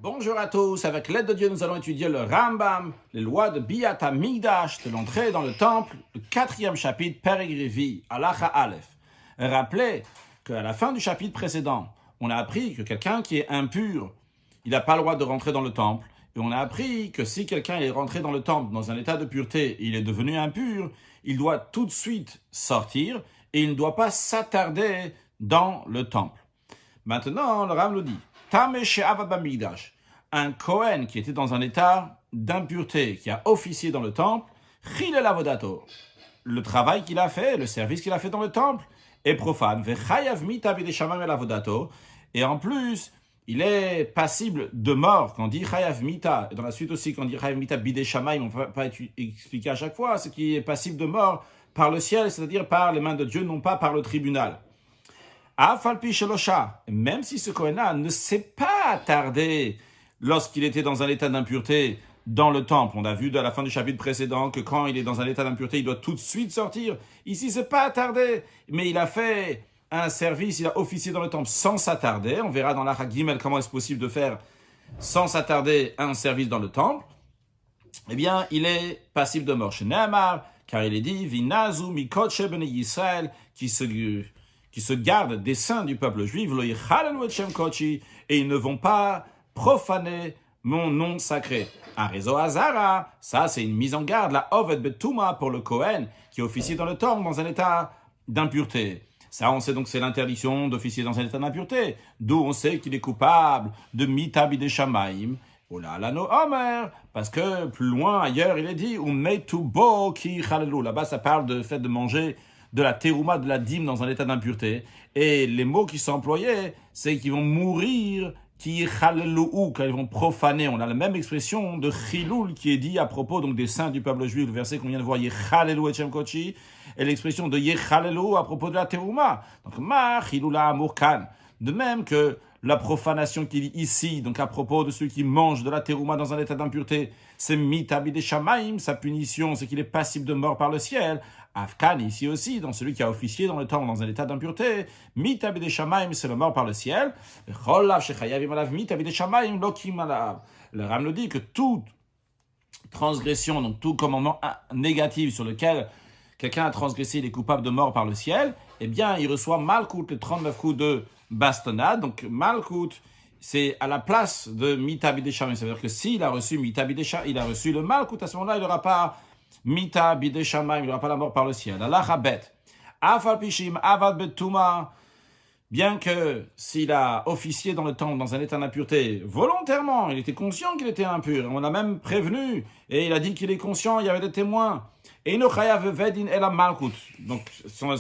Bonjour à tous, avec l'aide de Dieu, nous allons étudier le Rambam, les lois de Biyat HaMikdash, de l'entrée dans le temple, le 4e chapitre, Perek Revi, Halacha Aleph. Rappelez qu'à la fin du chapitre précédent, on a appris que quelqu'un qui est impur, il n'a pas le droit de rentrer dans le temple. Et on a appris que si quelqu'un est rentré dans le temple dans un état de pureté et il est devenu impur, il doit tout de suite sortir et il ne doit pas s'attarder dans le temple. Maintenant, le Rambam nous dit, Tameh she'avad bamikdash, un Kohen qui était dans un état d'impureté, qui a officié dans le temple, chilel avodato, le travail qu'il a fait, le service qu'il a fait dans le temple est profane. Vechayav mita bidei shamayim el avodato, et en plus, il est passible de mort. Quand on dit chayav mita, et dans la suite aussi, quand on dit chayav mita bidei shamayim, on ne va pas expliquer à chaque fois, ce qui est passible de mort par le ciel, c'est-à-dire par les mains de Dieu, non pas par le tribunal. Afalpi shelosha, même si ce Kohen-là ne s'est pas attardé lorsqu'il était dans un état d'impureté dans le temple. On a vu à la fin du chapitre précédent que quand il est dans un état d'impureté, il doit tout de suite sortir. Ici, c'est pas attardé, mais il a fait un service, il a officié dans le temple sans s'attarder. On verra dans l'Acha Gimel comment est-ce possible de faire sans s'attarder un service dans le temple. Eh bien, il est passible de mort. Chez Nehemar, car il est dit, Vinazu mikotche bnei Yisrael, qui se gardent des saints du peuple juif, lo yichalelu et shem kodeshi, et ils ne vont pas profaner mon nom sacré. Un réseau Hazara, ça c'est une mise en garde, la Oved Betuma pour le Kohen, qui officie dans le temple dans un état d'impureté. Ça, on sait donc c'est l'interdiction d'officier dans un état d'impureté, d'où on sait qu'il est coupable de Mita bidei shamayim. Ola lano Omer, parce que plus loin ailleurs il est dit, ou metubo ki chalelu. Là-bas ça parle de fait de manger de la terouma, de la dîme dans un état d'impureté. Et les mots qui sont employés, c'est qu'ils vont mourir qui chalelou, quand ils vont profaner. On a la même expression de chiloul qui est dit à propos donc des saints du peuple juif, le verset qu'on vient de voir, yechalelou et shem kodeshi, et l'expression de yechalelou à propos de la terouma. Donc ma chiloula amurkan. De même que la profanation qu'il dit ici, donc à propos de ceux qui mangent de la terouma dans un état d'impureté, c'est mita bidei shamayim, sa punition, c'est qu'il est passible de mort par le ciel. Afkan, ici aussi, dans celui qui a officié dans le temple dans un état d'impureté, mita bidei shamayim, c'est le mort par le ciel. Le Ram nous dit que toute transgression, donc tout commandement négatif sur lequel quelqu'un a transgressé, il est coupable de mort par le ciel, eh bien, il reçoit malkout, les 39 coups de bastonnade. Donc, malkout, c'est à la place de mita bidei shamayim. C'est-à-dire que s'il a reçu mita bidei shamayim, il a reçu le malkout, à ce moment-là, il n'aura pas mita bidei shamayim, il n'aura pas la mort par le ciel. Halacha bet. Afal pishim avad betuma. Bien que s'il a officié dans le temple dans un état d'impureté, volontairement, il était conscient qu'il était impur. On l'a même prévenu. Et il a dit qu'il est conscient, il y avait des témoins. Et no chayav vedin ela malkut. Donc,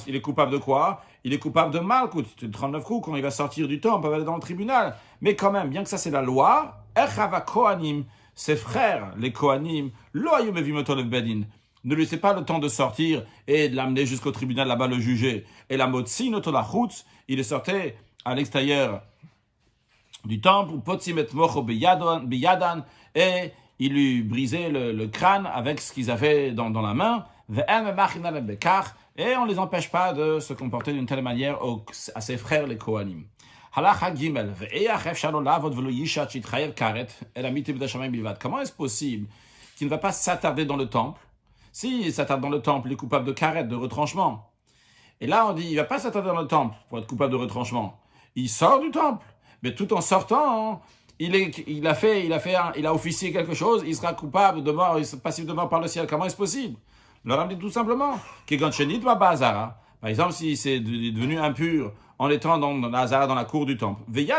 il est coupable de quoi? Il est coupable de malkut. 39 coups, quand il va sortir du temple, il va aller dans le tribunal. Mais quand même, bien que ça c'est la loi, echava kohanim, ses frères, les kohanim, lo ayu mevimoto lev bedin, ne laissez pas le temps de sortir et de l'amener jusqu'au tribunal là-bas le juger. Et la motzi notolachutz, il est sorti à l'extérieur du temple, potzim et mocho biyadan, et il lui brisait le crâne avec ce qu'ils avaient dans la main, et on ne les empêche pas de se comporter d'une telle manière à ses frères les Kohanim. Comment est-ce possible qu'il ne va pas s'attarder dans le temple? S'il s'attarde dans le temple, il est coupable de karet, de retranchement. Et là, on dit, il ne va pas s'attarder dans le temple pour être coupable de retranchement. Il sort du temple, mais tout en sortant, il a officié quelque chose, il sera coupable de mort, il sera passible de mort par le ciel. Comment est-ce possible? Le Rambam dit tout simplement, par exemple, si c'est devenu impur en étant dans la Hazara, dans la cour du temple. Et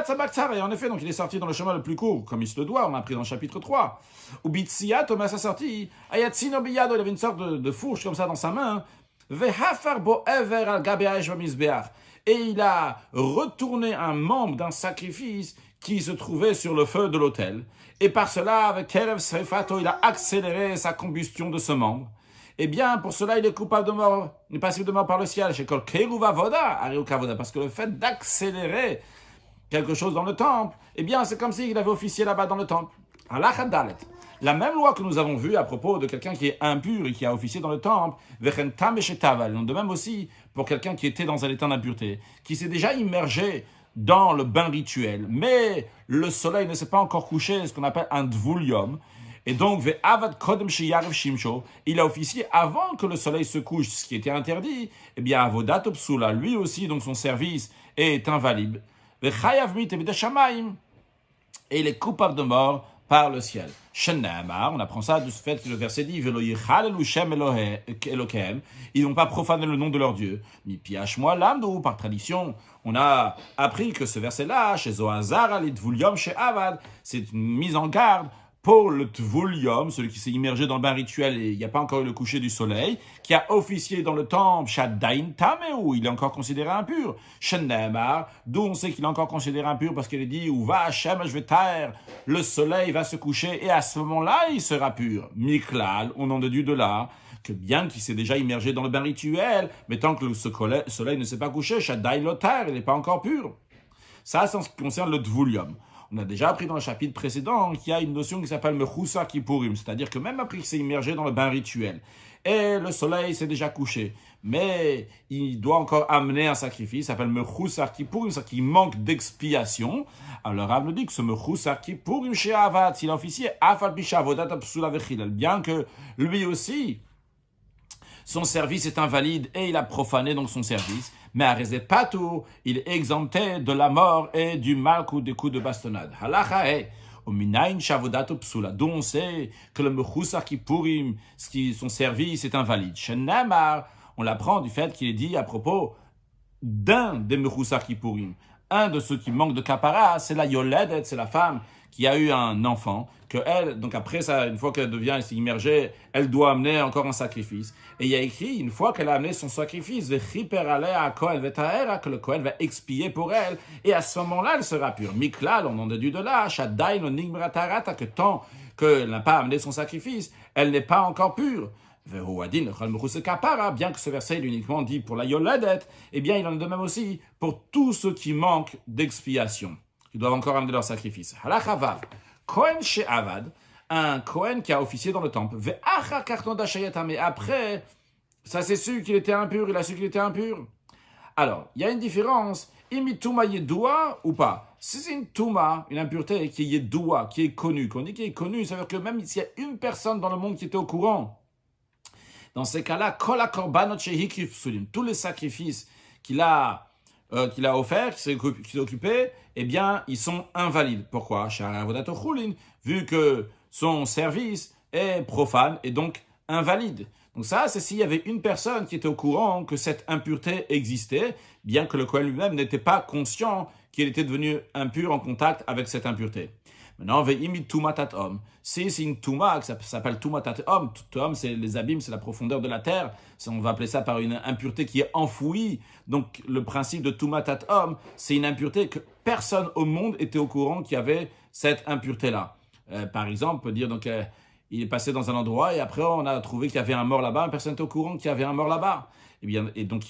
en effet, donc il est sorti dans le chemin le plus court, comme il se le doit, on a appris dans le chapitre 3. Ou Bitsiyat, Thomas a sorti, Ayatsino Biyado, il avait une sorte de fourche comme ça dans sa main. Et il a retourné un membre d'un sacrifice qui se trouvait sur le feu de l'autel. Et par cela, avec Kerev Srefato, il a accéléré sa combustion de ce membre. Eh bien, pour cela, il est coupable de mort, il est passible de mort par le ciel. Parce que le fait d'accélérer quelque chose dans le temple, eh bien, c'est comme s'il avait officié là-bas dans le temple. La même loi que nous avons vue à propos de quelqu'un qui est impur et qui a officié dans le temple, de même aussi pour quelqu'un qui était dans un état d'impureté, qui s'est déjà immergé dans le bain rituel, mais le soleil ne s'est pas encore couché, ce qu'on appelle un dvulium. Et donc, il a officié avant que le soleil se couche, ce qui était interdit. Eh bien, avodat psula, lui aussi, donc son service est invalide. Et il est coupable de mort par le ciel. On apprend ça de ce fait que le verset dit ils n'ont pas profané le nom de leur Dieu. Par tradition, on a appris que ce verset-là, chez Zohazar, c'est une mise en garde pour le Tvulium, celui qui s'est immergé dans le bain rituel et il n'y a pas encore eu le coucher du soleil, qui a officié dans le temple, Shadain Tameu, il est encore considéré impur. Shennemar, d'où on sait qu'il est encore considéré impur parce qu'il est dit, où va Hachem, je vais taire, le soleil va se coucher et à ce moment-là, il sera pur. Miklal, on en déduit de là, que bien qu'il s'est déjà immergé dans le bain rituel, mais tant que ce soleil ne s'est pas couché, Shadain Lotar, il n'est pas encore pur. Ça, c'est en ce qui concerne le Tvulium. On a déjà appris dans le chapitre précédent qu'il y a une notion qui s'appelle Mechousa Kippurim, c'est-à-dire que même après qu'il s'est immergé dans le bain rituel, et le soleil s'est déjà couché, mais il doit encore amener un sacrifice, s'appelle Mechousa Kippurim, ça qui manque d'expiation. Alors Rav nous dit que ce Mechousa Kippurim chez Avad, s'il a officié, Afal Bisha Avodat Psula Vechilel, bien que lui aussi, son service est invalide et il a profané donc son service, mais à Rezepatou, il est exempté de la mort et du mal coup des coups de bastonnade. Halacha est au minayin shavodato psula, dont on sait que le mechousa kippurim, son service est invalide. Shenamar, on l'apprend du fait qu'il est dit à propos d'un des mechousa kippurim. Un de ceux qui manquent de kapara, c'est la yoledet, c'est la femme qui a eu un enfant, que elle, donc après ça, une fois qu'elle devient immergée, elle doit amener encore un sacrifice. Et il y a écrit, une fois qu'elle a amené son sacrifice, que le Kohen va expier pour elle, et à ce moment-là, elle sera pure. Miklal, on en déduit de là, que tant qu'elle n'a pas amené son sacrifice, elle n'est pas encore pure. Bien que ce verset est uniquement dit pour la yoledet, eh bien il en est de même aussi pour tous ceux qui manquent d'expiation, qui doivent encore amener leur sacrifice. Halachavav, Kohen she'avad, un Kohen qui a officié dans le temple. Mais après, ça c'est su qu'il était impur, il a su qu'il était impur. Alors, il y a une différence, imituma yedoua ou pas. Si c'est une touma, une impureté qui est yedoua, qui est connue, qu'on dit qui est connue, ça veut dire que même s'il y a une personne dans le monde qui était au courant, dans ces cas-là, tous les sacrifices qu'il a offerts, qu'il s'est occupé, eh bien, ils sont invalides. Pourquoi? Vu que son service est profane et donc invalide. Donc ça, c'est s'il y avait une personne qui était au courant que cette impureté existait, bien que le Kohen lui-même n'était pas conscient qu'il était devenu impur en contact avec cette impureté. Maintenant, ve'imit tumatat om. Si c'est une tuma, ça s'appelle tumatat om. Tom, c'est les abîmes, c'est la profondeur de la terre. On va appeler ça par une impureté qui est enfouie. Donc, le principe de tumatat om, c'est une impureté que personne au monde était au courant qu'il y avait cette impureté-là. Par exemple, on peut dire, donc, il est passé dans un endroit et après, on a trouvé qu'il y avait un mort là-bas. Personne n'était au courant qu'il y avait un mort là-bas.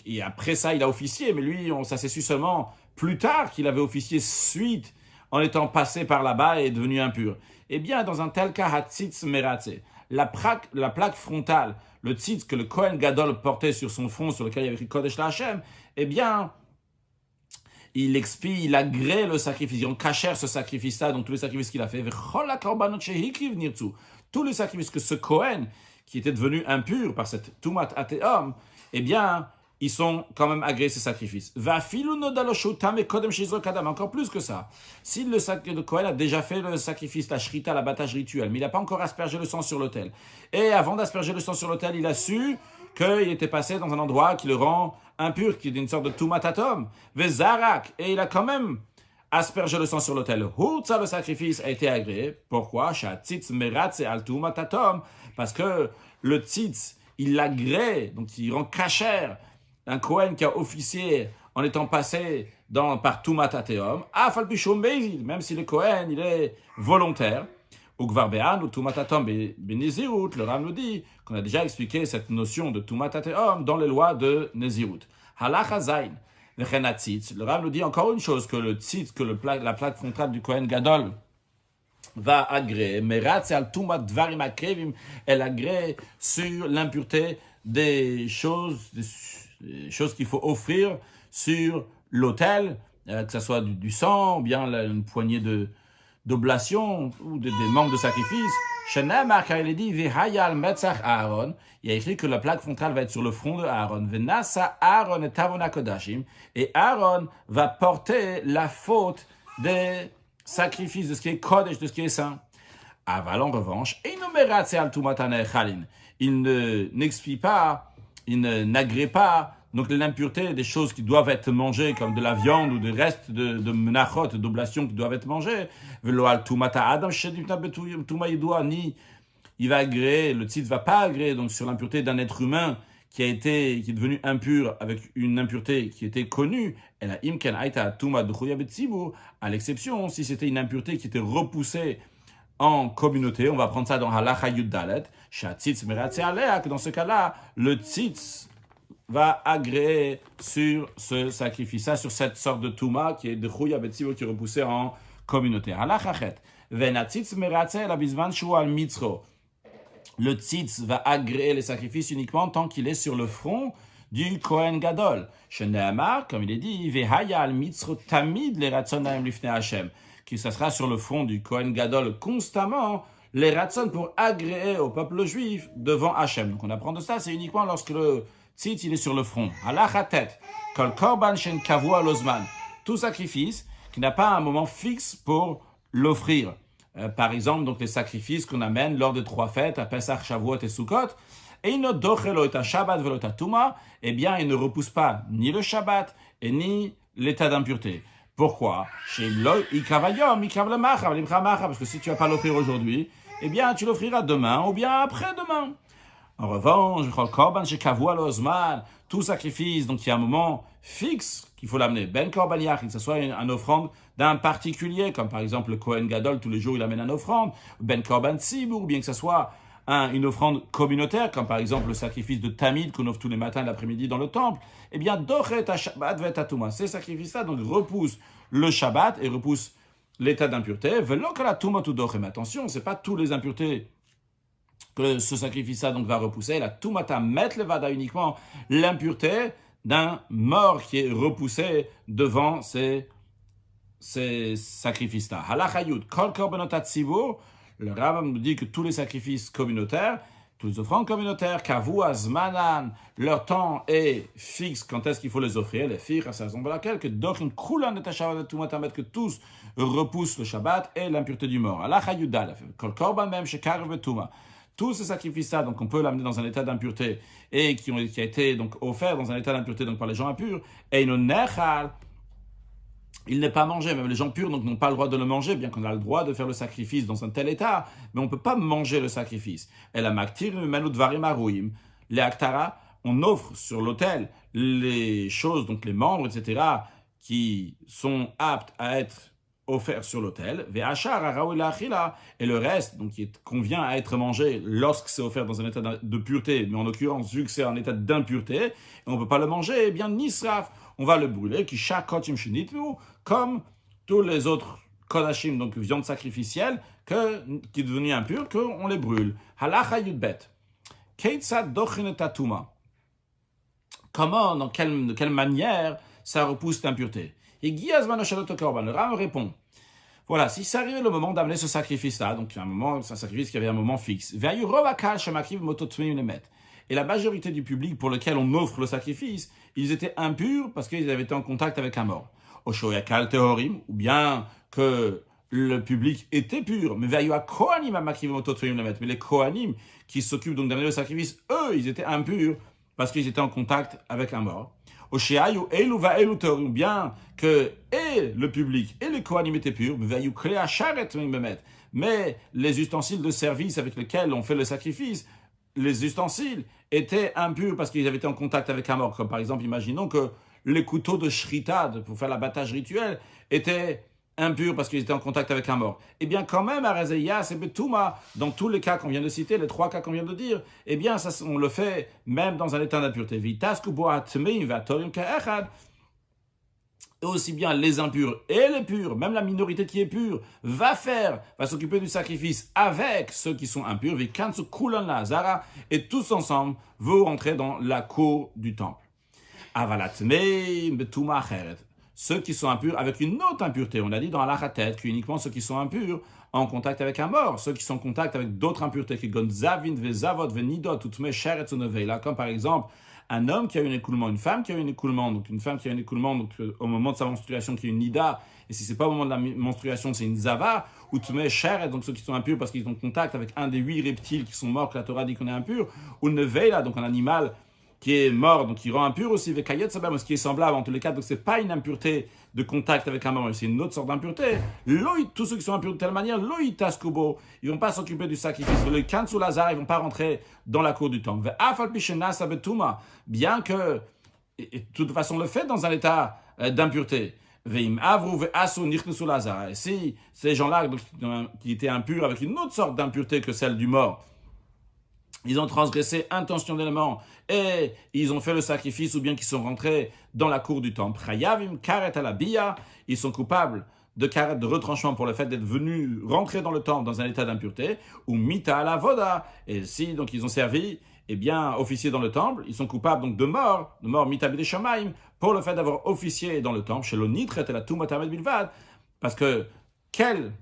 Et après ça, il a officié. Mais lui, ça s'est su seulement plus tard qu'il avait officié suite en étant passé par là-bas et devenu impur. Eh bien, dans un tel cas, hatzitz meratze, la plaque frontale, le tzitz que le Kohen Gadol portait sur son front, sur lequel il y avait écrit Kodesh La'Hashem, eh bien, il expie, il agrée le sacrifice, il cachère ce sacrifice-là, donc tous les sacrifices qu'il a fait. Tous les sacrifices que ce Kohen, qui était devenu impur par cette tumat ateom, eh bien, ils sont quand même agréés ces sacrifices. Encore plus que ça. Si le Kohen a déjà fait le sacrifice, la shrita, l'abattage rituel, mais il n'a pas encore aspergé le sang sur l'autel. Et avant d'asperger le sang sur l'autel, il a su qu'il était passé dans un endroit qui le rend impur, qui est une sorte de tumatatom. Vezarak. Et il a quand même aspergé le sang sur l'autel. Hurtza, le sacrifice a été agréé. Pourquoi? Parce que le tzitz, il l'agrée, donc il rend cachère un Kohen qui a officié en étant passé par Tumat Ateom, même si le Kohen il est volontaire, ou Gvarbean, ou Tumat Ateom Benezirut, le Ram nous dit qu'on a déjà expliqué cette notion de Tumat Ateom dans les lois de Nezirut. Halacha Zain, le Ram nous dit encore une chose, que le tzitz, que la plaque frontale du Kohen Gadol va agréer, Meratz al Tumat Dvarim Akrevim, elle agrée sur l'impureté des choses qu'il faut offrir sur l'autel que ce soit du sang, ou bien une poignée d'oblation, ou des membres de sacrifice. Shenemar, car il est dit, Vehayal Metzach Aaron, il y a écrit que la plaque frontale va être sur le front de Aaron. Venasa Aaron et Tavona Kodashim, et Aaron va porter la faute des sacrifices, de ce qui est Kodesh, de ce qui est saint. Aval, en revanche, il n'expie pas, il n'agrée pas donc l'impureté des choses qui doivent être mangées, comme de la viande ou des restes de menachot, d'oblations qui doivent être mangées. Ni il va agréer, le tzitz va pas agréer donc sur l'impureté d'un être humain qui est devenu impur avec une impureté qui était connue. À l'exception, si c'était une impureté qui était repoussée en communauté, on va prendre ça dans Halacha Yud Dalet, que dans ce cas-là, le tzitz va agréer sur ce sacrifice, sur cette sorte de touma qui est de Chouya Betsibo qui est repoussé en communauté. Halacha Chet, Venatzitz Meratze la Bizman Shual Mitzro. Le tzitz va agréer les sacrifices uniquement tant qu'il est sur le front du Kohen Gadol. Sheneamar, comme il est dit, Vehaya al Mitzro Tamid le Ratzonaim Lifnei Hashem, qui ça sera sur le front du Kohen Gadol constamment les ratzon pour agréer au peuple juif devant Hashem. Donc on apprend de ça, c'est uniquement lorsque le tzitz il est sur le front. Halachatet, kol korban shen kavu alozman, tout sacrifice qui n'a pas un moment fixe pour l'offrir. Par exemple, donc les sacrifices qu'on amène lors des 3 fêtes, à Pesach, Shavuot et Sukkot, et il ne dochelo et Shabbat velo Tuma, eh bien, il ne repousse pas ni le Shabbat et ni l'état d'impureté. Pourquoi? Parce que si tu vas pas l'offrir aujourd'hui, eh bien, tu l'offriras demain ou bien après-demain. En revanche, tout sacrifice, donc il y a un moment fixe qu'il faut l'amener. Ben korban yachid, que ce soit une offrande d'un particulier, comme par exemple le Kohen Gadol, tous les jours il amène une offrande. Ben korban tzibur, ou bien que ce soit une offrande communautaire, comme par exemple le sacrifice de Tamid qu'on offre tous les matins et l'après-midi dans le temple. Eh bien, dochet ha Shabbat vet atuma. Ces sacrifices-là donc repoussent le Shabbat et repoussent l'état d'impureté. Velo kol atuma tu dochem. Attention, c'est pas tous les impuretés que ce sacrifice-là donc va repousser. La tumata met levada, uniquement l'impureté d'un mort qui est repoussé devant ces sacrifices-là. Halachayut kol korbanot hatzivur. Le Rambam nous dit que tous les sacrifices communautaires, tous les offrandes communautaires, kavu azmanan, leur temps est fixe. Quand est-ce qu'il faut les offrir? Les filles, à sa raison pour laquelle que dochin kulan et Shabbat tumata met, que tous repoussent le Shabbat et l'impureté du mort. Halachayut dalef kol korban même shekar vetuma. Tous ces sacrifices-là, donc on peut l'amener dans un état d'impureté et qui a été donc offert dans un état d'impureté donc par les gens impurs. Et il n'est pas mangé. Même les gens purs donc n'ont pas le droit de le manger, bien qu'on a le droit de faire le sacrifice dans un tel état, mais on ne peut pas manger le sacrifice. Et la maktir menu dvarim aruim, les aktara, on offre sur l'autel les choses, donc les membres, etc., qui sont aptes à être offert sur l'autel, et le reste, donc qui convient à être mangé lorsque c'est offert dans un état de pureté, mais en l'occurrence, vu que c'est un état d'impureté, et on ne peut pas le manger, eh bien, nisraf, on va le brûler, comme tous les autres kodashim, donc viande sacrificielle, qui est devenue impure, qu'on les brûle. Halacha yudbet. Keitzad dochin et tatuma. Comment, de quelle manière ça repousse l'impureté? Et le Ram répond, voilà, si ça arrivait le moment d'amener ce sacrifice-là, donc un sacrifice qui avait un moment fixe, et la majorité du public pour lequel on offre le sacrifice, ils étaient impurs parce qu'ils avaient été en contact avec un mort. Ou bien que le public était pur, mais les Kohanim qui s'occupent donc d'amener le sacrifice, eux, ils étaient impurs parce qu'ils étaient en contact avec un mort. Ou bien que et le public et les Kohanim étaient purs, mais les ustensiles de service avec lesquels on fait le sacrifice, les ustensiles étaient impurs parce qu'ils avaient été en contact avec un mort. Comme par exemple, imaginons que les couteaux de shrita pour faire l'abattage rituel étaient impurs parce qu'ils étaient en contact avec un mort. Eh bien, quand même, Arazeya, c'est Betouma, dans tous les cas qu'on vient de citer, les 3 cas qu'on vient de dire, eh bien, ça, on le fait même dans un état d'impureté. Et aussi bien les impurs et les purs, même la minorité qui est pure, va s'occuper du sacrifice avec ceux qui sont impurs, et tous ensemble vont rentrer dans la cour du temple. ceux qui sont impurs avec une autre impureté. On a dit dans Halakha Tet qu'uniquement ceux qui sont impurs en contact avec un mort, ceux qui sont en contact avec d'autres impuretés, qui comme par exemple un homme qui a eu un écoulement, une femme qui a eu un écoulement, donc une femme qui a eu un écoulement donc, au moment de sa menstruation qui est une nida, et si c'est pas au moment de la menstruation, c'est une zava, ou tmei sheret, donc ceux qui sont impurs parce qu'ils sont en contact avec un des 8 reptiles qui sont morts, que la Torah dit qu'on est impur, ou neveila, donc un animal qui est mort, donc qui rend impur aussi, vekayet sabam, ce qui est semblable en tous les cas, donc c'est pas une impureté de contact avec un mort, c'est une autre sorte d'impureté. Tous ceux qui sont impurs de telle manière, loïtas kubo, ils vont pas s'occuper du sacrifice. Le kansu lazar, ils vont pas rentrer dans la cour du temple. Bien que, et de toute façon, le fait dans un état d'impureté. Et si ces gens-là qui étaient impurs avec une autre sorte d'impureté que celle du mort, ils ont transgressé intentionnellement et ils ont fait le sacrifice ou bien qu'ils sont rentrés dans la cour du temple. Ils sont coupables de karet, de retranchement pour le fait d'être venus rentrer dans le temple dans un état d'impureté, ou mita à la voda. Et si donc ils ont servi, eh bien, officier dans le temple, ils sont coupables donc de mort mita b'dei shamaim, pour le fait d'avoir officié dans le temple, chez l'onitret et la tumatamed bilvad, parce que quelle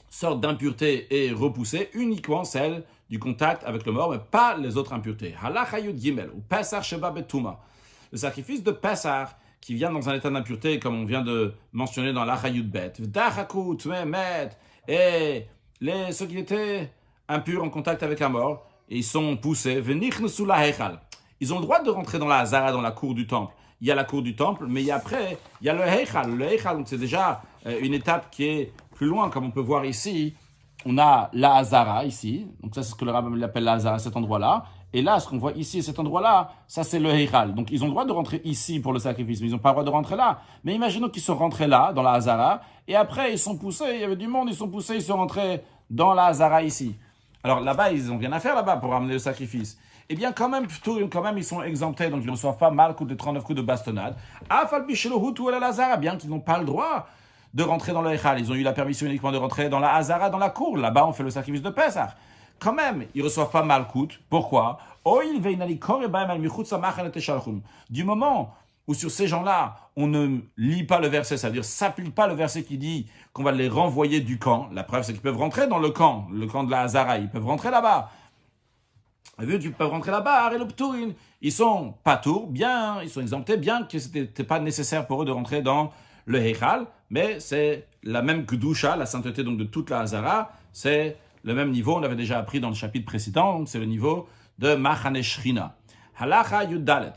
sorte d'impureté est repoussée? Uniquement celle du contact avec le mort, mais pas les autres impuretés. Halakha Yud Gimel, ou Pesach Sheba Betuma. Le sacrifice de Pesach, qui vient dans un état d'impureté, comme on vient de mentionner dans l'Halakha Yud Bet. V'dachaku Tmemet, et ceux qui étaient impurs en contact avec un mort, et ils sont poussés, V'nichnesu la Heichal. Ils ont le droit de rentrer dans la Hazara, dans la cour du temple. Il y a la cour du temple, mais après, il y a le Heichal. Le Heichal, donc c'est déjà une étape qui est plus loin, comme on peut voir ici. On a la Hazara ici, donc ça c'est ce que le rabbin appelle la Hazara, cet endroit-là. Et là, ce qu'on voit ici, cet endroit-là, ça c'est le Heichal. Donc ils ont le droit de rentrer ici pour le sacrifice, mais ils n'ont pas le droit de rentrer là. Mais imaginons qu'ils sont rentrés là, dans la Hazara, et après ils sont poussés, il y avait du monde, ils sont poussés, ils sont rentrés dans la Hazara ici. Alors là-bas, ils n'ont rien à faire là-bas pour ramener le sacrifice. Eh bien, quand même, ils sont exemptés, donc ils ne reçoivent pas mal de 39 coups de bastonnade. Bien qu'ils n'ont pas le droit de rentrer dans le Heichal. Ils ont eu la permission uniquement de rentrer dans la Hazara, dans la cour. Là-bas, on fait le sacrifice de Pesach. Quand même, ils ne reçoivent pas Malkout. Pourquoi? Du moment où sur ces gens-là, on ne lit pas le verset, c'est-à-dire s'applique pas le verset qui dit qu'on va les renvoyer du camp. La preuve, c'est qu'ils peuvent rentrer dans le camp de la Hazara. Ils peuvent rentrer là-bas. Vu qu'ils peuvent rentrer là-bas, ils sont pas tours, bien, ils sont exemptés, bien que ce n'était pas nécessaire pour eux de rentrer dans le Heichal, mais c'est la même Kedusha, la sainteté donc de toute la Hazara, c'est le même niveau, on l'avait déjà appris dans le chapitre précédent, donc c'est le niveau de Machane Shrina. Halakha Yudalet.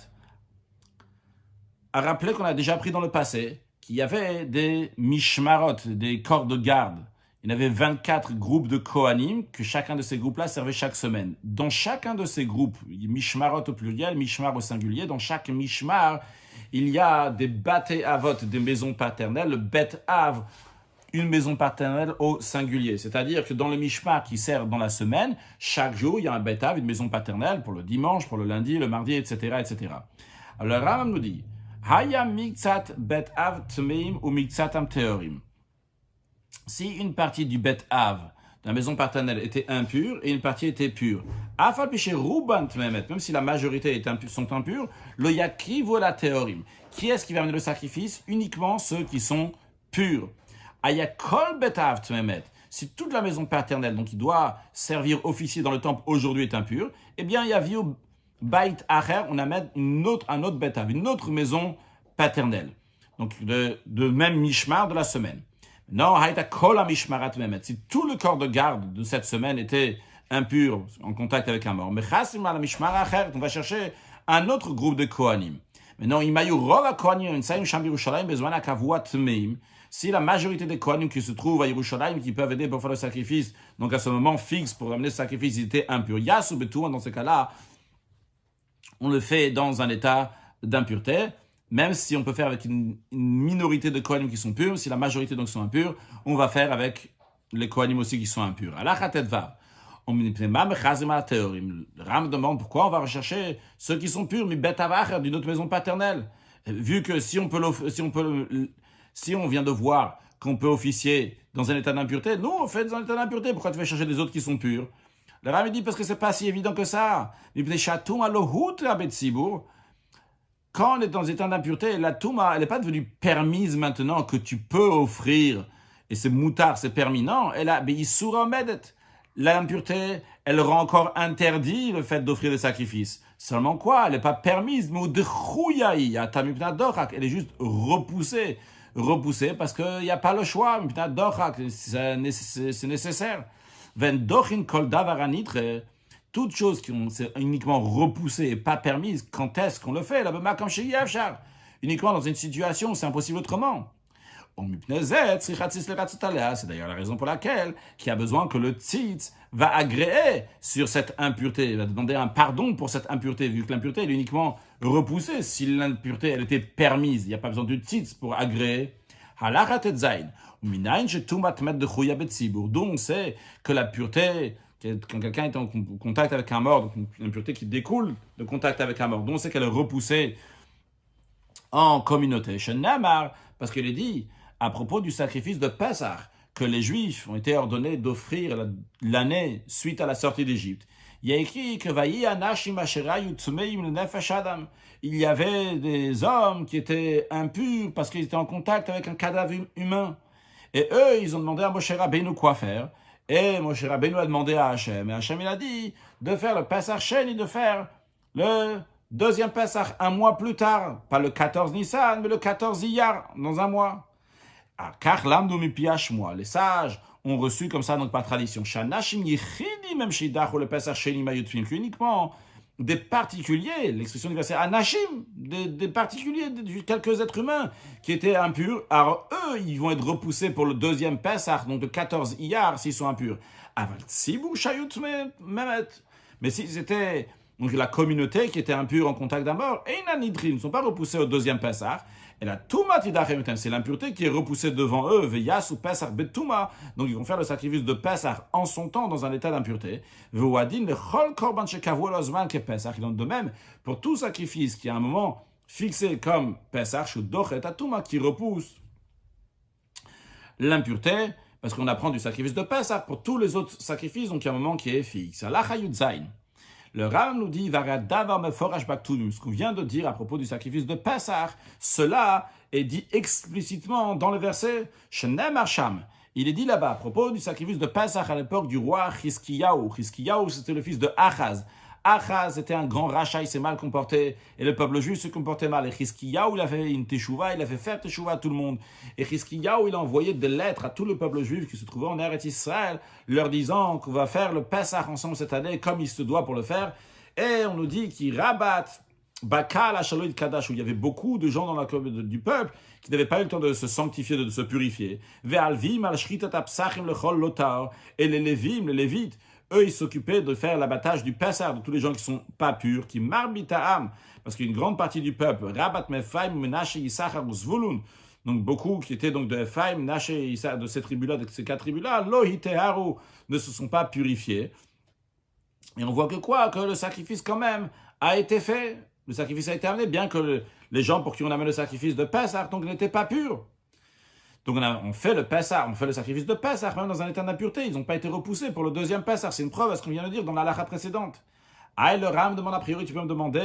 À rappeler qu'on a déjà appris dans le passé qu'il y avait des mishmarot, des corps de garde. Il y avait 24 groupes de Kohanim, que chacun de ces groupes-là servait chaque semaine. Dans chacun de ces groupes, mishmarot au pluriel, mishmar au singulier, dans chaque mishmar, il y a des Bate Avot, des maisons paternelles, le Bet Av, une maison paternelle au singulier. C'est-à-dire que dans le mishmar qui sert dans la semaine, chaque jour, il y a un Bet Av, une maison paternelle, pour le dimanche, pour le lundi, le mardi, etc., etc. Alors le Rambam nous dit, Haya miktsat Bet Av tmeim ou miktatam teorim. Si une partie du Bet Av, de la maison paternelle, était impure et une partie était pure, même si la majorité sont impures, le yakriv ou la théorim. Qui est-ce qui va amener le sacrifice? Uniquement ceux qui sont purs. Ayakol Bet Av tmemet. Si toute la maison paternelle, donc qui doit servir officier dans le temple aujourd'hui, est impure, eh bien il y a Viu Bait Acher, on amène un autre Bet Av, une autre maison paternelle. Donc de même mishmar de la semaine. Non, si tout le corps de garde de cette semaine était impur, en contact avec un mort, mais on va chercher un autre groupe de Kohanim. Maintenant, si la majorité des Kohanim qui se trouvent à Yerushalayim, qui peuvent aider pour faire le sacrifice, donc à ce moment fixe pour amener le sacrifice, ils étaient impurs. Yasu Betou, dans ce cas-là, on le fait dans un état d'impureté. Même si on peut faire avec une minorité de Kohanim qui sont purs, si la majorité donc sont impurs, on va faire avec les Kohanim aussi qui sont impurs. Le Ram demande pourquoi on va rechercher ceux qui sont purs, mais Bet Avacher d'une autre maison paternelle. Vu que si on vient de voir qu'on peut officier dans un état d'impureté, nous on fait dans un état d'impureté, pourquoi tu vas chercher des autres qui sont purs? Le Ram dit parce que c'est pas si évident que ça. quand on est dans un état d'impureté, la touma, elle n'est pas devenue permise maintenant que tu peux offrir, et c'est moutard, c'est permis, non, elle a beisura medet. L'impureté, elle rend encore interdit le fait d'offrir des sacrifices. Seulement quoi? Elle n'est pas permise, mais elle est juste repoussée. Repoussée parce qu'il n'y a pas le choix, c'est nécessaire. Toutes choses qui ont uniquement repoussées et pas permises, quand est-ce qu'on le fait? Uniquement dans une situation où c'est impossible autrement. C'est d'ailleurs la raison pour laquelle il y a besoin que le tzitz va agréer sur cette impureté, il va demander un pardon pour cette impureté, vu que l'impureté est uniquement repoussée. Si l'impureté elle était permise, il n'y a pas besoin du tzitz pour agréer. Donc on sait que la pureté, quand quelqu'un est en contact avec un mort, donc une impureté qui découle de contact avec un mort, donc on sait qu'elle est repoussée en communauté. Parce qu'il est dit à propos du sacrifice de Pessah que les Juifs ont été ordonnés d'offrir l'année suite à la sortie d'Égypte. Il y a écrit que il y avait des hommes qui étaient impurs parce qu'ils étaient en contact avec un cadavre humain. Et eux, ils ont demandé à Moshe Rabbeinu quoi faire. Et Moshe Rabbeinu a demandé à Hachem. Et Hachem, il a dit de faire le Pessah Sheni, de faire le deuxième Pessah un mois plus tard. Pas le 14 Nissan, mais le 14 Iyar, dans un mois. Les sages ont reçu comme ça, donc par tradition. Uniquement des particuliers, l'expression du verset Anashim, des particuliers, quelques êtres humains qui étaient impurs. Alors eux, ils vont être repoussés pour le deuxième Pessah, donc le 14 Iyar, s'ils sont impurs. Mais si c'était donc la communauté qui était impure en contact d'un mort, et ils ne sont pas repoussés au deuxième Pessah. Et la Touma Tidachem, c'est l'impureté qui est repoussée devant eux, Veyas ou Pessah Betuma. Donc ils vont faire le sacrifice de Pessah en son temps dans un état d'impureté. Veuadin le Chol Korban Shekavu Elozman ke Pessah. Il en de même pour tout sacrifice qui a un moment fixé comme Pessah, Shudochet Atuma, qui repousse l'impureté, parce qu'on apprend du sacrifice de Pessah pour tous les autres sacrifices, donc il y a un moment qui est fixe. Le Ram nous dit, ce qu'on vient de dire à propos du sacrifice de Pessah, cela est dit explicitement dans le verset Shenem Hasham. Il est dit là-bas à propos du sacrifice de Pessah à l'époque du roi Chizkiyahu. Chizkiyahu, c'était le fils de Achaz. Achaz était un grand rachat, il s'est mal comporté, et le peuple juif se comportait mal. Et Chizkiyahu, il a fait une teshuva, il a fait faire teshuva à tout le monde. Et Chizkiyahu, il a envoyé des lettres à tout le peuple juif qui se trouvait en Eretz Israël, leur disant qu'on va faire le Pessah ensemble cette année, comme il se doit pour le faire. Et on nous dit qu'il rabat Bakal Ashaloïd Kadash, où il y avait beaucoup de gens dans la du peuple qui n'avaient pas eu le temps de se sanctifier, de se purifier. Ve'alvim al-shritat apsachim lechol lotar. Et les Lévites, eux, ils s'occupaient de faire l'abattage du Pessah, de tous les gens qui ne sont pas purs, qui marbita'am, parce qu'une grande partie du peuple, Rabat Mephaim, Menashe, Issachar ou Zvulun, donc beaucoup qui étaient donc de Ephaim, Menashe, Issachar, de ces tribus-là, de ces 4 tribus-là, Lohiteharu, ne se sont pas purifiés. Et on voit que quoi? Que le sacrifice quand même a été fait, le sacrifice a été amené, bien que les gens pour qui on amène le sacrifice de Pessah, donc n'étaient pas purs. Donc on fait le Pessah, on fait le sacrifice de Pessah, même dans un état d'impureté. Ils n'ont pas été repoussés pour le deuxième Pessah. C'est une preuve à ce qu'on vient de dire dans la halakha précédente. Ah, le Ram demande a priori, tu peux me demander,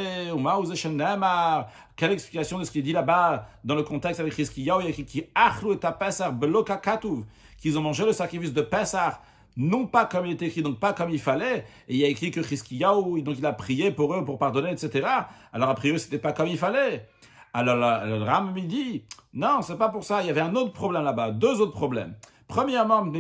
quelle explication de ce qui est dit là-bas dans le contexte avec Chizkiyahu, il y a écrit qui achlu et Pessah beloka katuv, qu'ils ont mangé le sacrifice de Pessah, non pas comme il était écrit, donc pas comme il fallait. Et il y a écrit que Chizkiyahu, donc il a prié pour eux, pour pardonner, etc. Alors a priori, c'était pas comme il fallait. Alors le Ram me dit, non, c'est pas pour ça, il y avait un autre problème là-bas, 2 autres problèmes. Premièrement,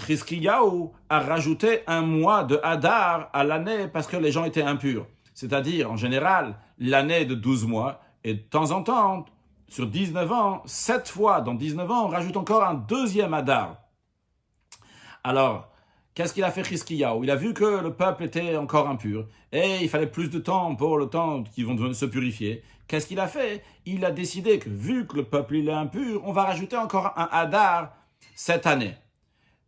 Chizkiyahu a rajouté un mois de Hadar à l'année parce que les gens étaient impurs. C'est-à-dire, en général, l'année de 12 mois, et de temps en temps, sur 19 ans, 7 fois dans 19 ans, on rajoute encore un deuxième Hadar. Alors, qu'est-ce qu'il a fait Chizkiyahu? Il a vu que le peuple était encore impur et il fallait plus de temps pour le temps qu'ils vont se purifier. Qu'est-ce qu'il a fait? Il a décidé que vu que le peuple il est impur, on va rajouter encore un Hadar cette année.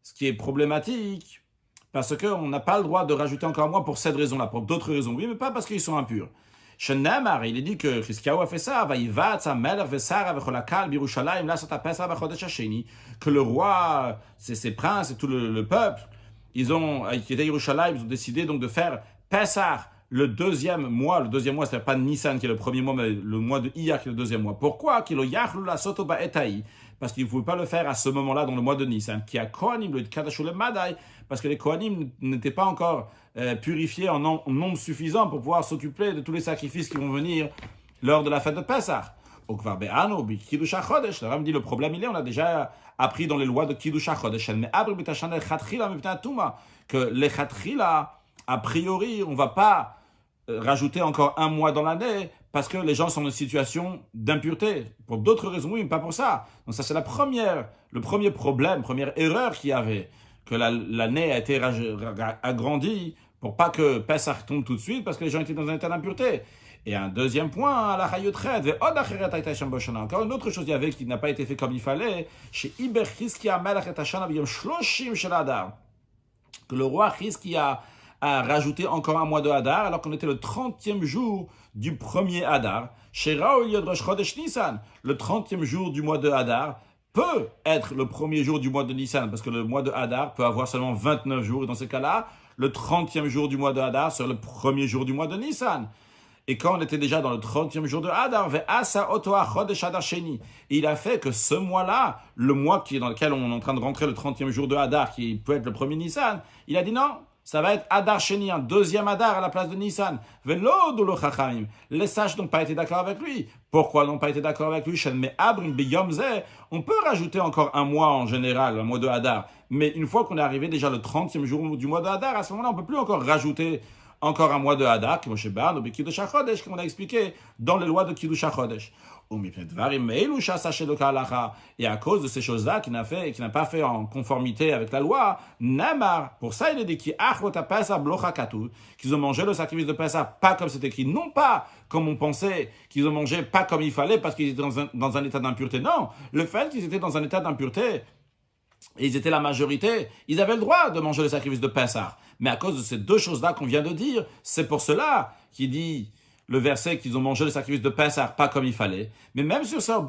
Ce qui est problématique parce qu'on n'a pas le droit de rajouter encore un mois pour cette raison-là, pour d'autres raisons. Oui, mais pas parce qu'ils sont impurs. Shenemar, il est dit que Chizkiyahu a fait ça, que le roi, ses princes et tout le peuple, qui étaient à Yerushalayim, ils ont décidé donc de faire Pessah le deuxième mois, c'est pas Nissan qui est le premier mois, mais le mois de Iyar qui est le deuxième mois. Pourquoi? Parce qu'ils ne pouvaient pas le faire à ce moment-là dans le mois de Nissan. Qui a Kohanim, le Kadashul Madai, parce que les Kohanim n'étaient pas encore purifiés en nombre suffisant pour pouvoir s'occuper de tous les sacrifices qui vont venir lors de la fête de Pessah. Le Ram dit le problème on a déjà appris dans les lois de Kiddush HaChodesh que les Khatrila, a priori, on ne va pas rajouter encore un mois dans l'année parce que les gens sont dans une situation d'impureté. Pour d'autres raisons, oui, mais pas pour ça. Donc ça, c'est le premier problème, première erreur qu'il y avait, que l'année a été agrandie pour pas que Pessah tombe tout de suite parce que les gens étaient dans un état d'impureté. Et un deuxième point, la Chayotred, encore une autre chose il y avait qui n'a pas été fait comme il fallait, chez Iber Chizkia Melech et Hashanah B'yom Shloshim Shel Adar, que le roi Chizkia a rajouté encore un mois de Hadar, alors qu'on était le 30e jour du premier Hadar. Chez Raoul Yod Rosh Chodesh Nissan, le 30e jour du mois de Hadar peut être le premier jour du mois de Nissan, parce que le mois de Hadar peut avoir seulement 29 jours, et dans ce cas-là, le 30e jour du mois de Hadar sera le premier jour du mois de Nissan. Et quand on était déjà dans le 30e jour de Hadar, il a fait que ce mois-là, le mois dans lequel on est en train de rentrer le 30e jour de Hadar, qui peut être le premier Nissan, il a dit non, ça va être Hadar Sheni, un deuxième Hadar à la place de Nissan. Les sages n'ont pas été d'accord avec lui. Pourquoi n'ont pas été d'accord avec lui? On peut rajouter encore un mois en général, un mois de Hadar. Mais une fois qu'on est arrivé déjà le 30e jour du mois de Hadar, à ce moment-là, on ne peut plus encore rajouter encore un mois de Hadar, comme on a expliqué dans les lois de Kiddush HaChodesh. Et à cause de ces choses-là qu'il n'a pas fait en conformité avec la loi, Namar, pour ça il est dit qu'ils ont mangé le sacrifice de Pessah pas comme c'est écrit, non pas comme on pensait qu'ils ont mangé pas comme il fallait parce qu'ils étaient dans un état d'impureté. Non, le fait qu'ils étaient dans un état d'impureté, et ils étaient la majorité, ils avaient le droit de manger le sacrifice de Pessah. Mais à cause de ces deux choses-là qu'on vient de dire, c'est pour cela qu'il dit le verset qu'ils ont mangé le sacrifice de Pessah pas comme il fallait. Mais même sur ça,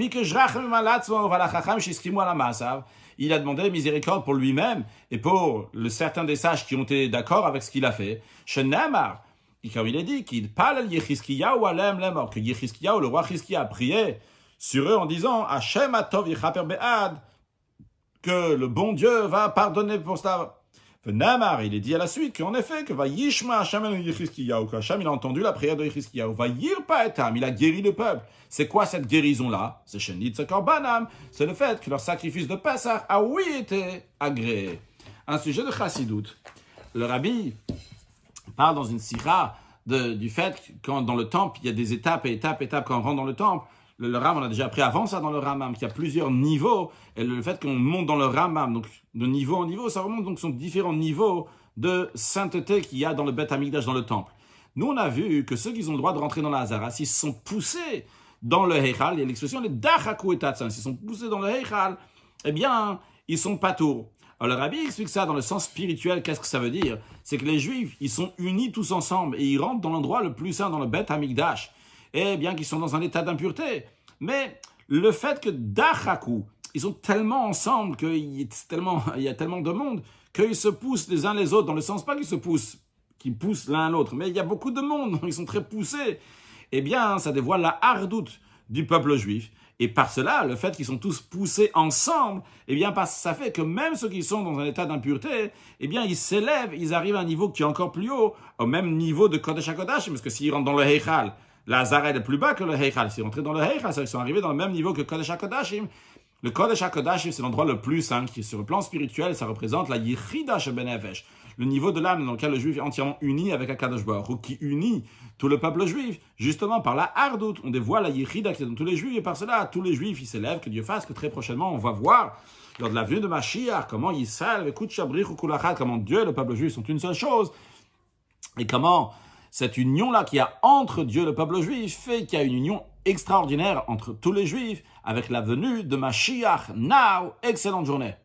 il a demandé miséricorde pour lui-même et pour certains des sages qui ont été d'accord avec ce qu'il a fait. Shenamar, comme il est dit, qu'il parle Yechiskiyahu alem lemor, que Yechiskiyahu, le roi Chizkia, a prié sur eux en disant Hashem atov yichaper be'ad, que le bon Dieu va pardonner pour cela. Namar, il est dit à la suite qu'en effet, que va Yishma Hashem el Yechiskiyahu, qu'Hashem il a entendu la prière de Yechiskiyahu, va Yirpa etam, il a guéri le peuple. C'est quoi cette guérison-là? C'est Shenit Korbanam, c'est le fait que leur sacrifice de Pessah a oui été agréé. Un sujet de Chassidoute. Le rabbi parle dans une sira du fait que quand dans le temple, il y a des étapes, quand on rentre dans le temple. Le Ram, on a déjà appris avant ça dans le Rambam, qu'il y a plusieurs niveaux, et le fait qu'on monte dans le Rambam, donc de niveau en niveau, ça remonte donc sur différents niveaux de sainteté qu'il y a dans le Beth Amikdash, dans le temple. Nous, on a vu que ceux qui ont le droit de rentrer dans la Hazara, s'ils sont poussés dans le Heichal, il y a l'expression les Dachaku et Tatsan, s'ils sont poussés dans le Heichal, eh bien, ils sont patours. Alors le Rabbi explique ça dans le sens spirituel, qu'est-ce que ça veut dire? C'est que les Juifs, ils sont unis tous ensemble, et ils rentrent dans l'endroit le plus saint, dans le Beth Amikdash. Et bien qu'ils sont dans un état d'impureté. Mais le fait que Dachaku, ils sont tellement ensemble, il y a tellement de monde, qu'ils se poussent les uns les autres, dans le sens pas qu'ils poussent l'un l'autre, mais il y a beaucoup de monde, ils sont très poussés. Eh bien, ça dévoile la hardoute du peuple juif. Et par cela, le fait qu'ils sont tous poussés ensemble, eh bien, ça fait que même ceux qui sont dans un état d'impureté, eh bien, ils s'élèvent, ils arrivent à un niveau qui est encore plus haut, au même niveau de Kodesh HaKodashim, parce que s'ils rentrent dans le Heichal, la Hazara est plus bas que le Heichal. S'ils rentrent dans le Heichal, ils sont arrivés dans le même niveau que Kodesh HaKodashim. Le Kodesh HaKodashim, c'est l'endroit le plus saint, qui sur le plan spirituel, ça représente la Yichida Shebenefesh, le niveau de l'âme dans lequel le juif est entièrement uni avec Akadosh Baruch Hu, qui unit tout le peuple juif, justement par la hardout. On dévoile la Yichida qui est dans tous les juifs, et par cela, tous les juifs, ils s'élèvent, que Dieu fasse, que très prochainement, on va voir, lors de la venue de Mashiach, comment Yisrael, comment Dieu et le peuple juif sont une seule chose, et comment cette union-là qu'il y a entre Dieu et le peuple juif fait qu'il y a une union extraordinaire entre tous les juifs avec la venue de Mashiach. Now, excellente journée.